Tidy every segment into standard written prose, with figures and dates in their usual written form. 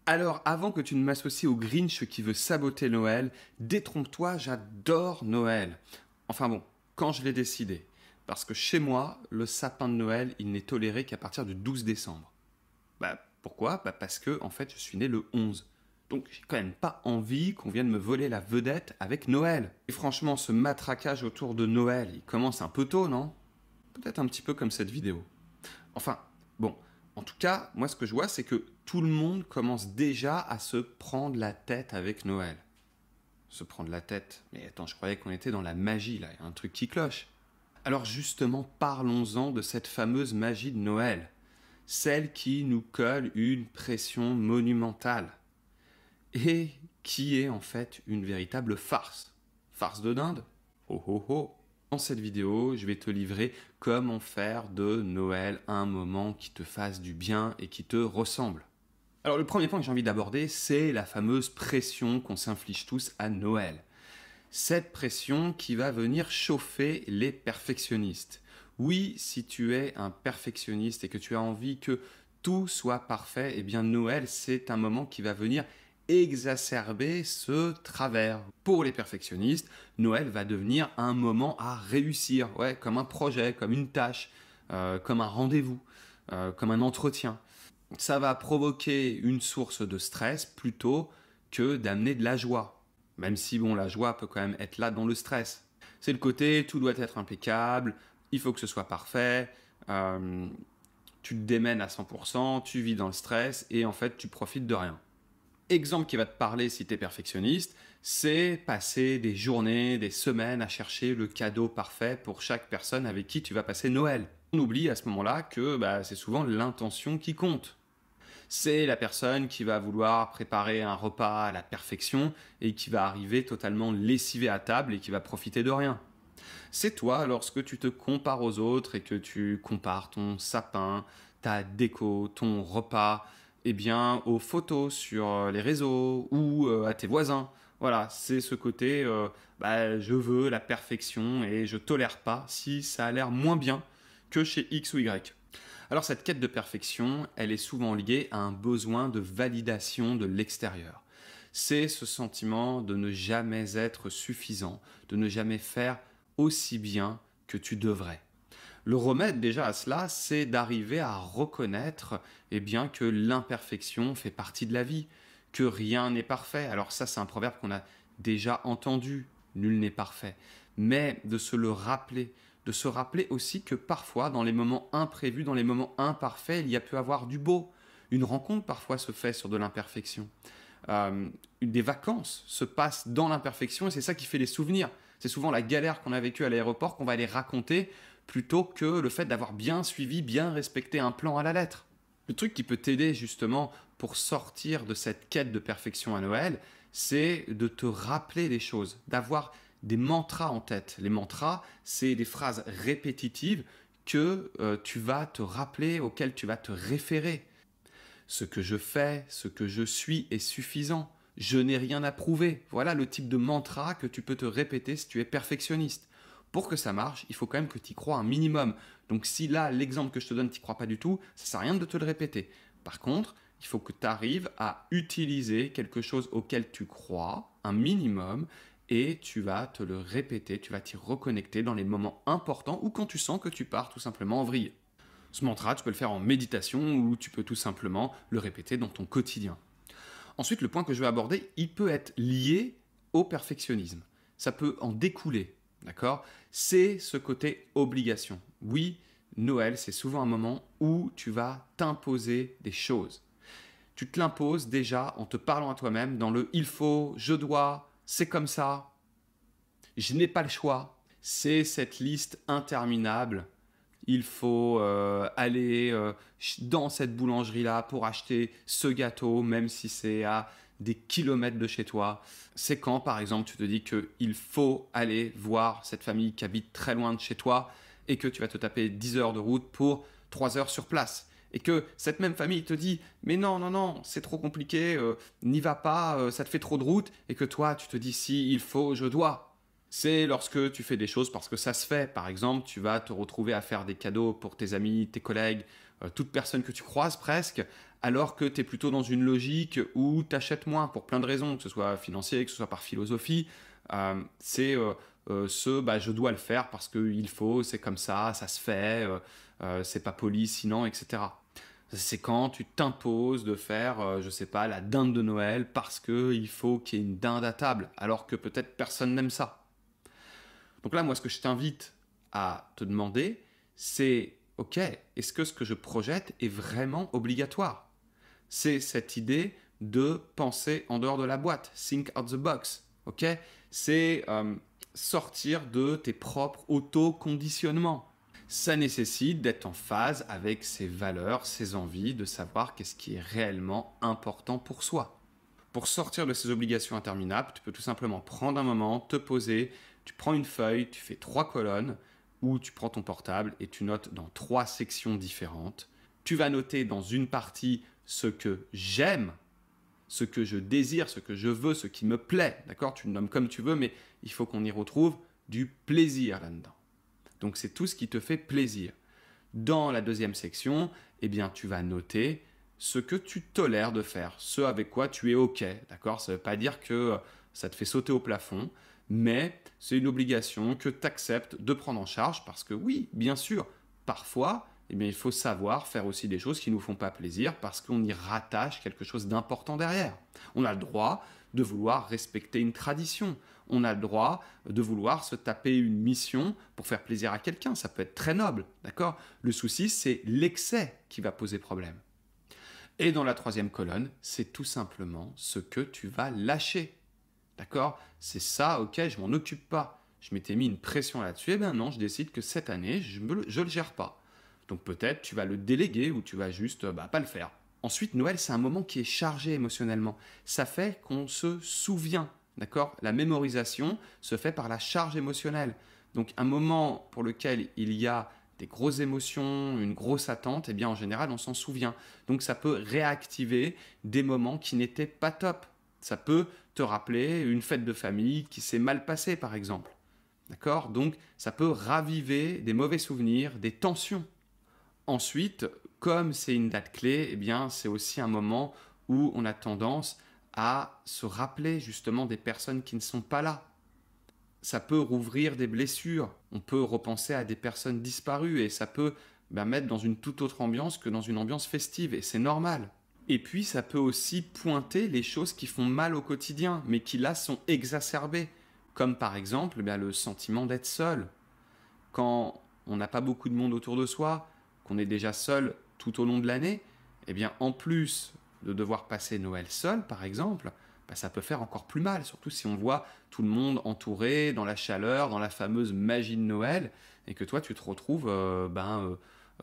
Alors, avant que tu ne m'associes au Grinch qui veut saboter Noël, détrompe-toi, j'adore Noël. Enfin bon, quand je l'ai décidé. Parce que chez moi, le sapin de Noël, il n'est toléré qu'à partir du 12 décembre. Pourquoi parce que, en fait, je suis né le 11. Donc, j'ai quand même pas envie qu'on vienne me voler la vedette avec Noël. Et franchement, ce matraquage autour de Noël, il commence un peu tôt, non? Peut-être un petit peu comme cette vidéo. Enfin, bon, en tout cas, moi ce que je vois, c'est que tout le monde commence déjà à se prendre la tête avec Noël. Se prendre la tête? Mais attends, je croyais qu'on était dans la magie, là, il y a un truc qui cloche. Alors justement, parlons-en de cette fameuse magie de Noël. Celle qui nous colle une pression monumentale. Et qui est en fait une véritable farce. Farce de dinde? Oh oh oh! Dans cette vidéo, je vais te livrer comment faire de Noël un moment qui te fasse du bien et qui te ressemble. Alors le premier point que j'ai envie d'aborder, c'est la fameuse pression qu'on s'inflige tous à Noël. Cette pression qui va venir chauffer les perfectionnistes. Oui, si tu es un perfectionniste et que tu as envie que tout soit parfait, eh bien Noël, c'est un moment qui va venir exacerber ce travers. Pour les perfectionnistes, Noël va devenir un moment à réussir, ouais, comme un projet, comme une tâche, comme un rendez-vous, comme un entretien. Ça va provoquer une source de stress plutôt que d'amener de la joie. Même si, bon, la joie peut quand même être là dans le stress. C'est le côté, tout doit être impeccable, il faut que ce soit parfait, tu te démènes à 100%, tu vis dans le stress et en fait, tu profites de rien. Exemple qui va te parler si tu es perfectionniste, c'est passer des journées, des semaines à chercher le cadeau parfait pour chaque personne avec qui tu vas passer Noël. On oublie à ce moment-là que c'est souvent l'intention qui compte. C'est la personne qui va vouloir préparer un repas à la perfection et qui va arriver totalement lessivé à table et qui va profiter de rien. C'est toi lorsque tu te compares aux autres et que tu compares ton sapin, ta déco, ton repas, aux photos sur les réseaux ou à tes voisins. Voilà, c'est ce côté, je veux la perfection et je tolère pas si ça a l'air moins bien que chez X ou Y. Alors cette quête de perfection, elle est souvent liée à un besoin de validation de l'extérieur. C'est ce sentiment de ne jamais être suffisant, de ne jamais faire aussi bien que tu devrais. Le remède déjà à cela, c'est d'arriver à reconnaître que l'imperfection fait partie de la vie, que rien n'est parfait. Alors ça, c'est un proverbe qu'on a déjà entendu, nul n'est parfait. Mais de se le rappeler, de se rappeler aussi que parfois, dans les moments imprévus, dans les moments imparfaits, il y a pu avoir du beau. Une rencontre parfois se fait sur de l'imperfection. Des vacances se passent dans l'imperfection et c'est ça qui fait les souvenirs. C'est souvent la galère qu'on a vécue à l'aéroport qu'on va aller raconter plutôt que le fait d'avoir bien suivi, bien respecté un plan à la lettre. Le truc qui peut t'aider justement pour sortir de cette quête de perfection à Noël, c'est de te rappeler des choses, d'avoir des mantras en tête. Les mantras, c'est des phrases répétitives que tu vas te rappeler, auxquelles tu vas te référer. Ce que je fais, ce que je suis est suffisant. Je n'ai rien à prouver. Voilà le type de mantra que tu peux te répéter si tu es perfectionniste. Pour que ça marche, il faut quand même que tu y crois un minimum. Donc si là, l'exemple que je te donne, tu n'y crois pas du tout, ça ne sert à rien de te le répéter. Par contre, il faut que tu arrives à utiliser quelque chose auquel tu crois, un minimum, et tu vas te le répéter, tu vas t'y reconnecter dans les moments importants ou quand tu sens que tu pars tout simplement en vrille. Ce mantra, tu peux le faire en méditation ou tu peux tout simplement le répéter dans ton quotidien. Ensuite, le point que je vais aborder, il peut être lié au perfectionnisme. Ça peut en découler, d'accord? C'est ce côté obligation. Oui, Noël, c'est souvent un moment où tu vas t'imposer des choses. Tu te l'imposes déjà en te parlant à toi-même dans le « il faut »,« je dois »,« c'est comme ça »,« je n'ai pas le choix ». C'est cette liste interminable. Il faut aller dans cette boulangerie-là pour acheter ce gâteau, même si c'est à des kilomètres de chez toi. C'est quand, par exemple, tu te dis qu'il faut aller voir cette famille qui habite très loin de chez toi et que tu vas te taper 10 heures de route pour 3 heures sur place. Et que cette même famille te dit « mais non, non, non, c'est trop compliqué, n'y va pas, ça te fait trop de route ». Et que toi, tu te dis « si, il faut, je dois ». C'est lorsque tu fais des choses parce que ça se fait. Par exemple, tu vas te retrouver à faire des cadeaux pour tes amis, tes collègues, toute personne que tu croises presque, alors que tu es plutôt dans une logique où tu achètes moins pour plein de raisons, que ce soit financier, que ce soit par philosophie. Je dois le faire parce qu'il faut, c'est comme ça se fait, c'est pas poli sinon, etc. C'est quand tu t'imposes de faire, je sais pas, la dinde de Noël parce qu'il faut qu'il y ait une dinde à table, alors que peut-être personne n'aime ça. Donc là, moi, ce que je t'invite à te demander, c'est, ok, est-ce que ce que je projette est vraiment obligatoire? C'est cette idée de penser en dehors de la boîte, think out the box, ok? C'est sortir de tes propres auto-conditionnements. Ça nécessite d'être en phase avec ses valeurs, ses envies, de savoir qu'est-ce qui est réellement important pour soi. Pour sortir de ces obligations interminables, tu peux tout simplement prendre un moment, te poser, tu prends une feuille, tu fais 3 colonnes, ou tu prends ton portable et tu notes dans 3 sections différentes. Tu vas noter dans une partie ce que j'aime, ce que je désire, ce que je veux, ce qui me plaît, d'accord? Tu le nommes comme tu veux, mais il faut qu'on y retrouve du plaisir là-dedans. Donc c'est tout ce qui te fait plaisir. Dans la deuxième section, eh bien, tu vas noter ce que tu tolères de faire, ce avec quoi tu es OK, d'accord? Ça ne veut pas dire que ça te fait sauter au plafond, mais c'est une obligation que tu acceptes de prendre en charge parce que oui, bien sûr, parfois, eh bien, il faut savoir faire aussi des choses qui ne nous font pas plaisir parce qu'on y rattache quelque chose d'important derrière. On a le droit de vouloir respecter une tradition. On a le droit de vouloir se taper une mission pour faire plaisir à quelqu'un. Ça peut être très noble, d'accord? Le souci, c'est l'excès qui va poser problème. Et dans la troisième colonne, c'est tout simplement ce que tu vas lâcher. D'accord? C'est ça, ok, je m'en occupe pas. Je m'étais mis une pression là-dessus. Eh bien non, je décide que cette année, je le gère pas. Donc peut-être tu vas le déléguer ou tu vas juste pas le faire. Ensuite, Noël, c'est un moment qui est chargé émotionnellement. Ça fait qu'on se souvient, d'accord? La mémorisation se fait par la charge émotionnelle. Donc un moment pour lequel il y a des grosses émotions, une grosse attente, eh bien en général, on s'en souvient. Donc ça peut réactiver des moments qui n'étaient pas top. Ça peut te rappeler une fête de famille qui s'est mal passée, par exemple. D'accord? Donc ça peut raviver des mauvais souvenirs, des tensions. Ensuite, comme c'est une date clé, eh bien, c'est aussi un moment où on a tendance à se rappeler justement des personnes qui ne sont pas là. Ça peut rouvrir des blessures, on peut repenser à des personnes disparues et ça peut mettre dans une toute autre ambiance que dans une ambiance festive et c'est normal. Et puis ça peut aussi pointer les choses qui font mal au quotidien mais qui là sont exacerbées, comme par exemple le sentiment d'être seul. Quand on n'a pas beaucoup de monde autour de soi, qu'on est déjà seul tout au long de l'année, eh bien en plus de devoir passer Noël seul par exemple, ça peut faire encore plus mal, surtout si on voit tout le monde entouré dans la chaleur, dans la fameuse magie de Noël, et que toi tu te retrouves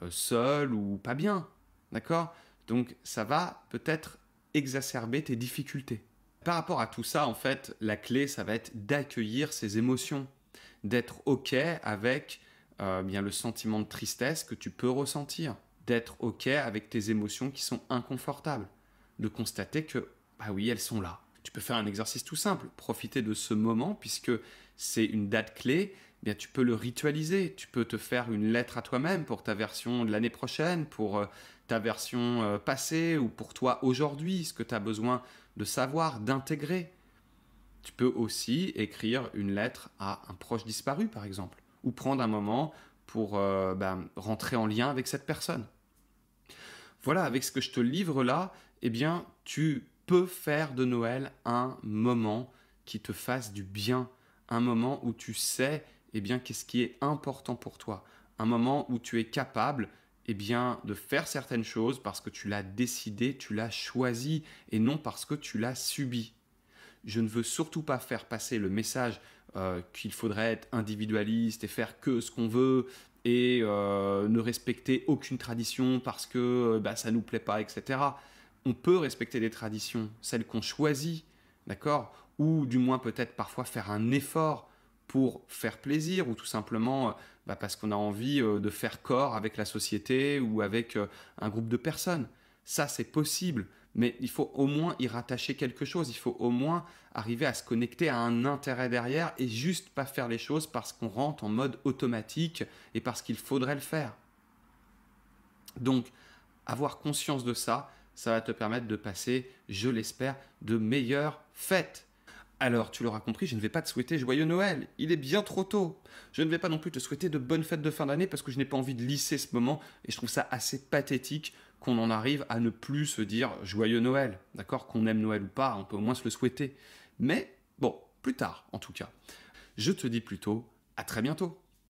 seul ou pas bien, d'accord? Donc ça va peut-être exacerber tes difficultés. Par rapport à tout ça, en fait, la clé, ça va être d'accueillir ces émotions, d'être OK avec le sentiment de tristesse que tu peux ressentir, d'être OK avec tes émotions qui sont inconfortables, de constater que, oui, elles sont là. Tu peux faire un exercice tout simple, profiter de ce moment puisque c'est une date clé, tu peux le ritualiser, tu peux te faire une lettre à toi-même pour ta version de l'année prochaine, pour ta version passée ou pour toi aujourd'hui, ce que tu as besoin de savoir, d'intégrer. Tu peux aussi écrire une lettre à un proche disparu par exemple, ou prendre un moment pour rentrer en lien avec cette personne. Voilà, avec ce que je te livre là, tu peux faire de Noël un moment qui te fasse du bien, un moment où tu sais qu'est-ce qui est important pour toi, un moment où tu es capable de faire certaines choses parce que tu l'as décidé, tu l'as choisi et non parce que tu l'as subi. Je ne veux surtout pas faire passer le message qu'il faudrait être individualiste et faire que ce qu'on veut et ne respecter aucune tradition parce que ça ne nous plaît pas, etc. On peut respecter des traditions, celles qu'on choisit, d'accord? Ou du moins peut-être parfois faire un effort pour faire plaisir ou tout simplement parce qu'on a envie de faire corps avec la société ou avec un groupe de personnes. Ça, c'est possible, mais il faut au moins y rattacher quelque chose. Il faut au moins arriver à se connecter à un intérêt derrière et juste pas faire les choses parce qu'on rentre en mode automatique et parce qu'il faudrait le faire. Donc, avoir conscience de ça, ça va te permettre de passer, je l'espère, de meilleures fêtes. Alors, tu l'auras compris, je ne vais pas te souhaiter joyeux Noël, il est bien trop tôt. Je ne vais pas non plus te souhaiter de bonnes fêtes de fin d'année parce que je n'ai pas envie de lisser ce moment et je trouve ça assez pathétique qu'on en arrive à ne plus se dire joyeux Noël. D'accord? Qu'on aime Noël ou pas, on peut au moins se le souhaiter. Mais bon, plus tard en tout cas. Je te dis plutôt à très bientôt.